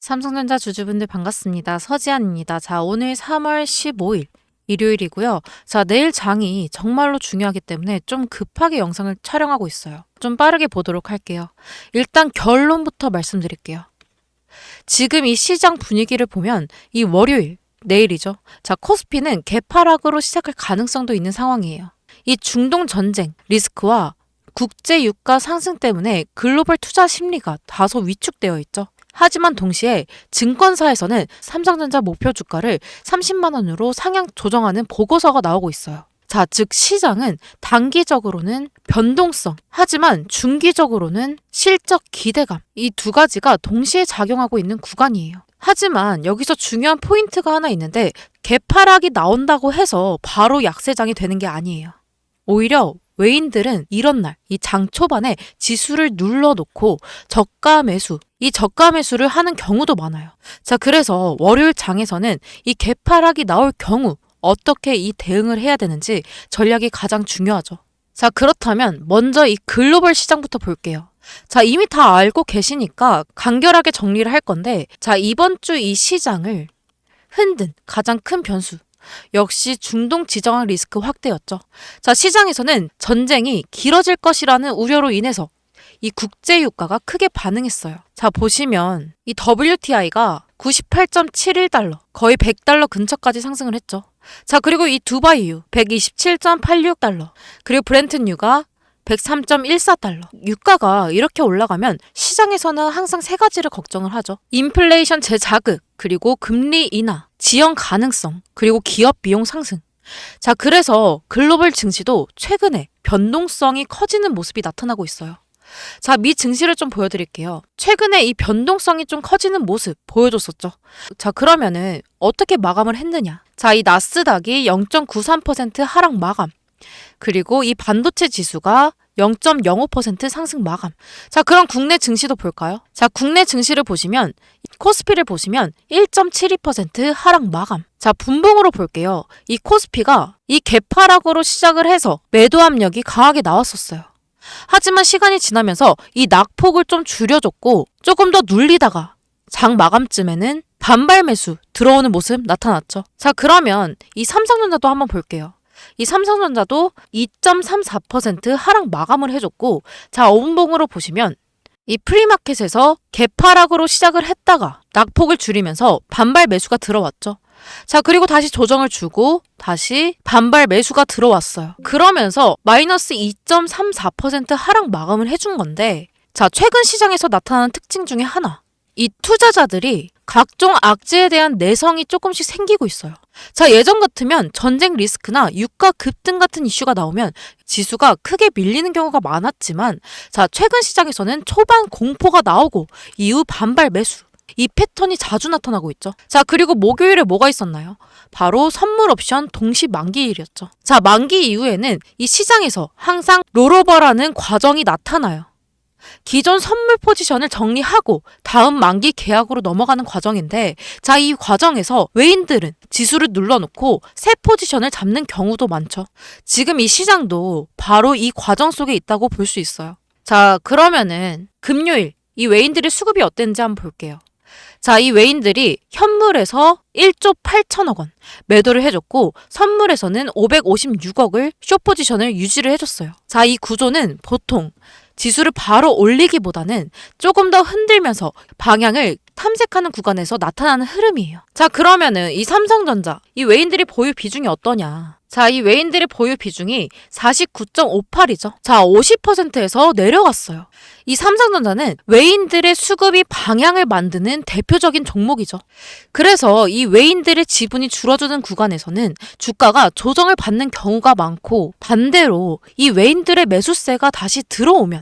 삼성전자 주주분들 반갑습니다. 서지안입니다. 자, 오늘 3월 15일 일요일이고요. 자, 내일 장이 정말로 중요하기 때문에 좀 급하게 영상을 촬영하고 있어요. 좀 빠르게 보도록 할게요. 일단 결론부터 말씀드릴게요. 지금 이 시장 분위기를 보면 이 월요일, 내일이죠. 자, 코스피는 개파락으로 시작할 가능성도 있는 상황이에요. 이 중동 전쟁 리스크와 국제 유가 상승 때문에 글로벌 투자 심리가 다소 위축되어 있죠. 하지만 동시에 증권사에서는 삼성전자 목표 주가를 30만 원으로 상향 조정하는 보고서가 나오고 있어요. 자, 즉 시장은 단기적으로는 변동성, 하지만 중기적으로는 실적 기대감, 이 두 가지가 동시에 작용하고 있는 구간이에요. 하지만 여기서 중요한 포인트가 하나 있는데 개파락이 나온다고 해서 바로 약세장이 되는 게 아니에요. 오히려 외인들은 이런 날, 이 장 초반에 지수를 눌러놓고 저가 매수, 이 저가 매수를 하는 경우도 많아요. 자, 그래서 월요일 장에서는 이 개파락이 나올 경우 어떻게 이 대응을 해야 되는지 전략이 가장 중요하죠. 자, 그렇다면 먼저 이 글로벌 시장부터 볼게요. 자, 이미 다 알고 계시니까 간결하게 정리를 할 건데, 자, 이번 주 이 시장을 흔든 가장 큰 변수, 역시 중동 지정학 리스크 확대였죠. 자, 시장에서는 전쟁이 길어질 것이라는 우려로 인해서 이 국제 유가가 크게 반응했어요. 자, 보시면 이 WTI가 98.71달러, 거의 100달러 근처까지 상승을 했죠. 자, 그리고 이 두바이유 127.86달러, 그리고 브렌트유가 103.14달러. 유가가 이렇게 올라가면 시장에서는 항상 세 가지를 걱정을 하죠. 인플레이션 재자극, 그리고 금리 인하, 지연 가능성, 그리고 기업 비용 상승. 자, 그래서 글로벌 증시도 최근에 변동성이 커지는 모습이 나타나고 있어요. 자, 미 증시를 좀 보여드릴게요. 최근에 이 변동성이 좀 커지는 모습 보여줬었죠. 자, 그러면은 어떻게 마감을 했느냐. 자, 이 나스닥이 0.93% 하락 마감. 그리고 이 반도체 지수가 0.05% 상승 마감. 자, 그럼 국내 증시도 볼까요? 자, 국내 증시를 보시면 코스피를 보시면 1.72% 하락 마감. 자, 분봉으로 볼게요. 이 코스피가 이 개파락으로 시작을 해서 매도 압력이 강하게 나왔었어요. 하지만 시간이 지나면서 이 낙폭을 좀 줄여줬고 조금 더 눌리다가 장 마감쯤에는 반발 매수 들어오는 모습 나타났죠. 자, 그러면 이 삼성전자도 한번 볼게요. 이 삼성전자도 2.34% 하락 마감을 해줬고, 자, 어음봉으로 보시면 이 프리마켓에서 개파락으로 시작을 했다가 낙폭을 줄이면서 반발 매수가 들어왔죠. 자, 그리고 다시 조정을 주고 다시 반발 매수가 들어왔어요. 그러면서 마이너스 2.34% 하락 마감을 해준 건데, 자, 최근 시장에서 나타나는 특징 중에 하나, 이 투자자들이 각종 악재에 대한 내성이 조금씩 생기고 있어요. 자, 예전 같으면 전쟁 리스크나 유가 급등 같은 이슈가 나오면 지수가 크게 밀리는 경우가 많았지만, 자, 최근 시장에서는 초반 공포가 나오고 이후 반발 매수, 이 패턴이 자주 나타나고 있죠. 자, 그리고 목요일에 뭐가 있었나요? 바로 선물 옵션 동시 만기일이었죠. 자, 만기 이후에는 이 시장에서 항상 롤오버라는 과정이 나타나요. 기존 선물 포지션을 정리하고 다음 만기 계약으로 넘어가는 과정인데, 자, 이 과정에서 외인들은 지수를 눌러놓고 새 포지션을 잡는 경우도 많죠. 지금 이 시장도 바로 이 과정 속에 있다고 볼 수 있어요. 자, 그러면은 금요일 이 외인들의 수급이 어땠는지 한번 볼게요. 자, 이 외인들이 현물에서 1조 8천억 원 매도를 해줬고, 선물에서는 556억을 숏포지션을 유지를 해줬어요. 자, 이 구조는 보통 지수를 바로 올리기보다는 조금 더 흔들면서 방향을 탐색하는 구간에서 나타나는 흐름이에요. 자, 그러면은 이 삼성전자, 이 외인들의 보유 비중이 어떠냐. 자, 이 외인들의 보유 비중이 49.58이죠. 자, 50%에서 내려갔어요. 이 삼성전자는 외인들의 수급이 방향을 만드는 대표적인 종목이죠. 그래서 이 외인들의 지분이 줄어드는 구간에서는 주가가 조정을 받는 경우가 많고, 반대로 이 외인들의 매수세가 다시 들어오면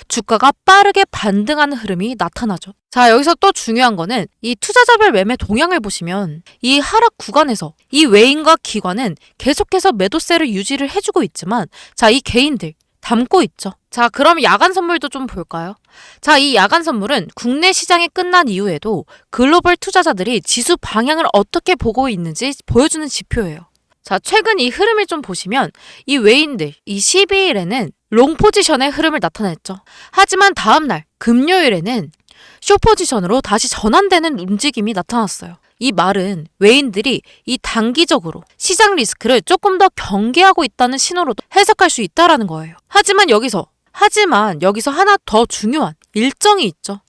주가가 빠르게 반등하는 흐름이 나타나죠. 자, 여기서 또 중요한 거는 이 투자자별 매매 동향을 보시면 이 하락 구간에서 이 외인과 기관은 계속해서 매도세를 유지를 해주고 있지만, 자, 이 개인들 담고 있죠. 자, 그럼 야간 선물도 좀 볼까요? 자, 이 야간 선물은 국내 시장이 끝난 이후에도 글로벌 투자자들이 지수 방향을 어떻게 보고 있는지 보여주는 지표예요. 자, 최근 이 흐름을 좀 보시면 이 외인들, 이 12일에는 롱 포지션의 흐름을 나타냈죠. 하지만 다음날 금요일에는 숏포지션으로 다시 전환되는 움직임이 나타났어요. 이 말은 외인들이 이 단기적으로 시장 리스크를 조금 더 경계하고 있다는 신호로도 해석할 수 있다라는 거예요. 하지만 여기서 하나 더 중요한 일정이 있죠.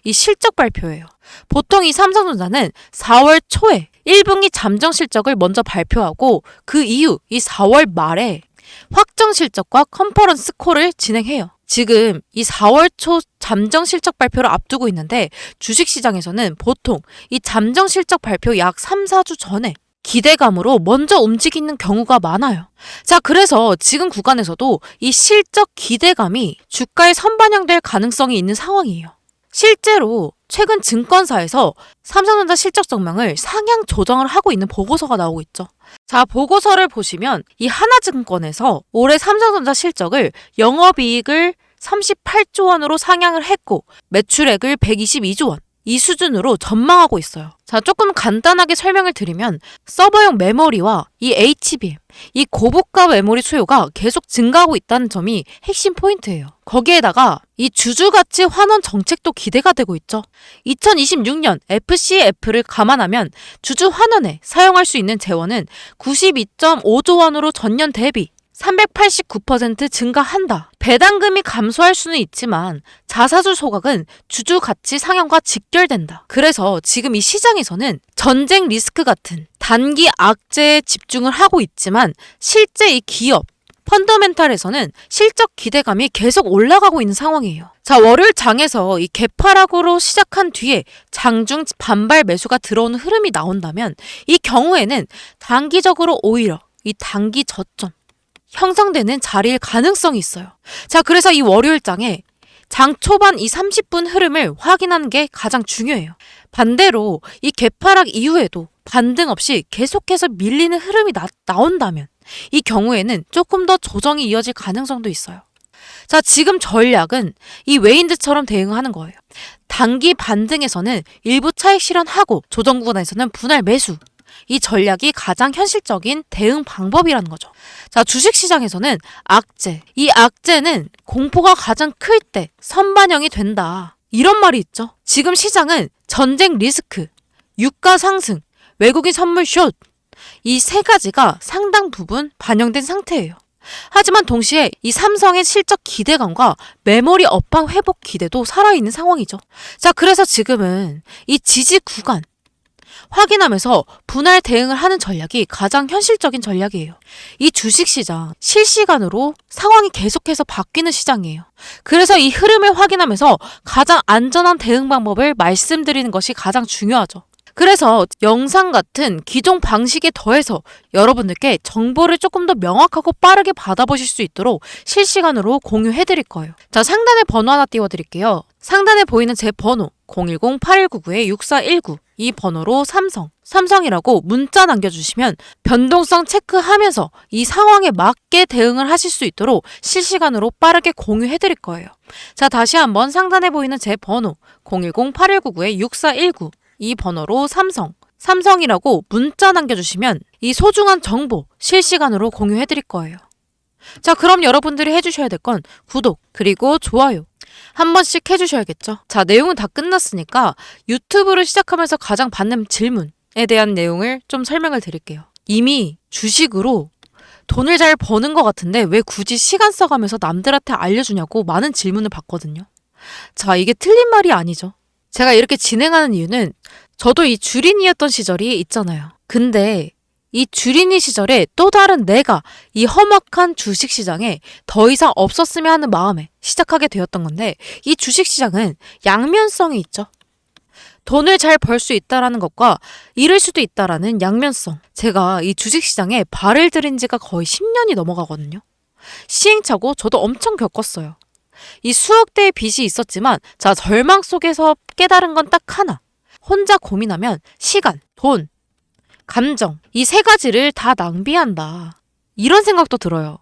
이 실적 발표예요. 보통 이 삼성전자는 4월 초에 1분기 잠정 실적을 먼저 발표하고 그 이후 이 4월 말에 확정 실적과 컨퍼런스 콜을 진행해요. 지금 이 4월 초 잠정 실적 발표를 앞두고 있는데 주식시장에서는 보통 이 잠정 실적 발표 약 3, 4주 전에 기대감으로 먼저 움직이는 경우가 많아요. 자, 그래서 지금 구간에서도 이 실적 기대감이 주가에 선반영될 가능성이 있는 상황이에요. 실제로 최근 증권사에서 삼성전자 실적 전망을 상향 조정을 하고 있는 보고서가 나오고 있죠. 자, 보고서를 보시면 이 하나증권에서 올해 삼성전자 실적을 영업이익을 38조 원으로 상향을 했고 매출액을 122조 원 이 수준으로 전망하고 있어요. 자, 조금 간단하게 설명을 드리면 서버용 메모리와 이 HBM, 이 고부가 메모리 수요가 계속 증가하고 있다는 점이 핵심 포인트예요. 거기에다가 이 주주가치 환원 정책도 기대가 되고 있죠. 2026년 FCF를 감안하면 주주 환원에 사용할 수 있는 재원은 92.5조 원으로 전년 대비 389% 증가한다. 배당금이 감소할 수는 있지만 자사주 소각은 주주 가치 상향과 직결된다. 그래서 지금 이 시장에서는 전쟁 리스크 같은 단기 악재에 집중을 하고 있지만 실제 이 기업 펀더멘탈에서는 실적 기대감이 계속 올라가고 있는 상황이에요. 자, 월요일 장에서 이 개파락으로 시작한 뒤에 장중 반발 매수가 들어오는 흐름이 나온다면 이 경우에는 단기적으로 오히려 이 단기 저점 형성되는 자리일 가능성이 있어요. 자, 그래서 이 월요일장에 장 초반 이 30분 흐름을 확인하는 게 가장 중요해요. 반대로 이 개파락 이후에도 반등 없이 계속해서 밀리는 흐름이 나온다면 이 경우에는 조금 더 조정이 이어질 가능성도 있어요. 자, 지금 전략은 이 외인들처럼 대응하는 거예요. 단기 반등에서는 일부 차익 실현하고 조정 구간에서는 분할 매수. 이 전략이 가장 현실적인 대응 방법이라는 거죠. 자, 주식시장에서는 악재. 이 악재는 공포가 가장 클 때 선반영이 된다. 이런 말이 있죠. 지금 시장은 전쟁 리스크, 유가 상승, 외국인 선물 숏. 이 세 가지가 상당 부분 반영된 상태예요. 하지만 동시에 이 삼성의 실적 기대감과 메모리 업황 회복 기대도 살아있는 상황이죠. 자, 그래서 지금은 이 지지 구간, 확인하면서 분할 대응을 하는 전략이 가장 현실적인 전략이에요. 이 주식시장 실시간으로 상황이 계속해서 바뀌는 시장이에요. 그래서 이 흐름을 확인하면서 가장 안전한 대응 방법을 말씀드리는 것이 가장 중요하죠. 그래서 영상 같은 기존 방식에 더해서 여러분들께 정보를 조금 더 명확하고 빠르게 받아보실 수 있도록 실시간으로 공유해드릴 거예요. 자, 상단에 번호 하나 띄워드릴게요. 상단에 보이는 제 번호 010-8199-6419 이 번호로 삼성이라고 문자 남겨주시면 변동성 체크하면서 이 상황에 맞게 대응을 하실 수 있도록 실시간으로 빠르게 공유해드릴 거예요. 자, 다시 한번 상단에 보이는 제 번호 010-8199-6419 이 번호로 삼성이라고 문자 남겨주시면 이 소중한 정보 실시간으로 공유해드릴 거예요. 자, 그럼 여러분들이 해주셔야 될 건 구독 그리고 좋아요 한 번씩 해주셔야겠죠. 자, 내용은 다 끝났으니까 유튜브를 시작하면서 가장 받는 질문에 대한 내용을 좀 설명을 드릴게요. 이미 주식으로 돈을 잘 버는 것 같은데 왜 굳이 시간 써가면서 남들한테 알려주냐고 많은 질문을 받거든요. 자, 이게 틀린 말이 아니죠. 제가 이렇게 진행하는 이유는 저도 이 주린이였던 시절이 있잖아요. 근데 이 주린이 시절에 또 다른 내가 이 험악한 주식시장에 더 이상 없었으면 하는 마음에 시작하게 되었던 건데 이 주식시장은 양면성이 있죠. 돈을 잘 벌 수 있다라는 것과 잃을 수도 있다라는 양면성. 제가 이 주식시장에 발을 들인 지가 거의 10년이 넘어가거든요. 시행착오 저도 엄청 겪었어요. 이 수억 대의 빚이 있었지만 자, 절망 속에서 깨달은 건 딱 하나. 혼자 고민하면 시간, 돈, 감정 이 세 가지를 다 낭비한다. 이런 생각도 들어요.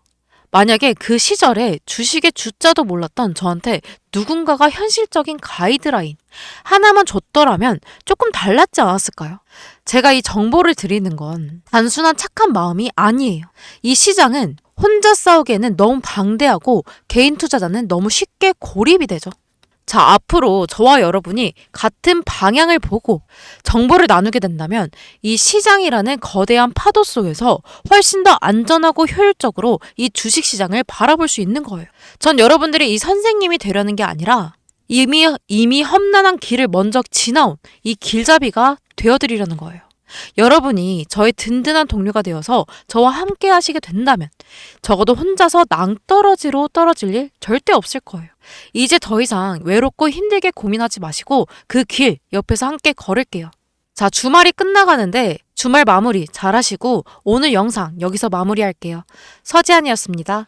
만약에 그 시절에 주식의 주자도 몰랐던 저한테 누군가가 현실적인 가이드라인 하나만 줬더라면 조금 달랐지 않았을까요? 제가 이 정보를 드리는 건 단순한 착한 마음이 아니에요. 이 시장은 혼자 싸우기에는 너무 방대하고 개인 투자자는 너무 쉽게 고립이 되죠. 자, 앞으로 저와 여러분이 같은 방향을 보고 정보를 나누게 된다면 이 시장이라는 거대한 파도 속에서 훨씬 더 안전하고 효율적으로 이 주식 시장을 바라볼 수 있는 거예요. 전 여러분들이 이 선생님이 되려는 게 아니라 이미 험난한 길을 먼저 지나온 이 길잡이가 되어드리려는 거예요. 여러분이 저의 든든한 동료가 되어서 저와 함께 하시게 된다면 적어도 혼자서 낭떠러지로 떨어질 일 절대 없을 거예요. 이제 더 이상 외롭고 힘들게 고민하지 마시고 그 길 옆에서 함께 걸을게요. 자, 주말이 끝나가는데 주말 마무리 잘 하시고 오늘 영상 여기서 마무리할게요. 서지안이었습니다.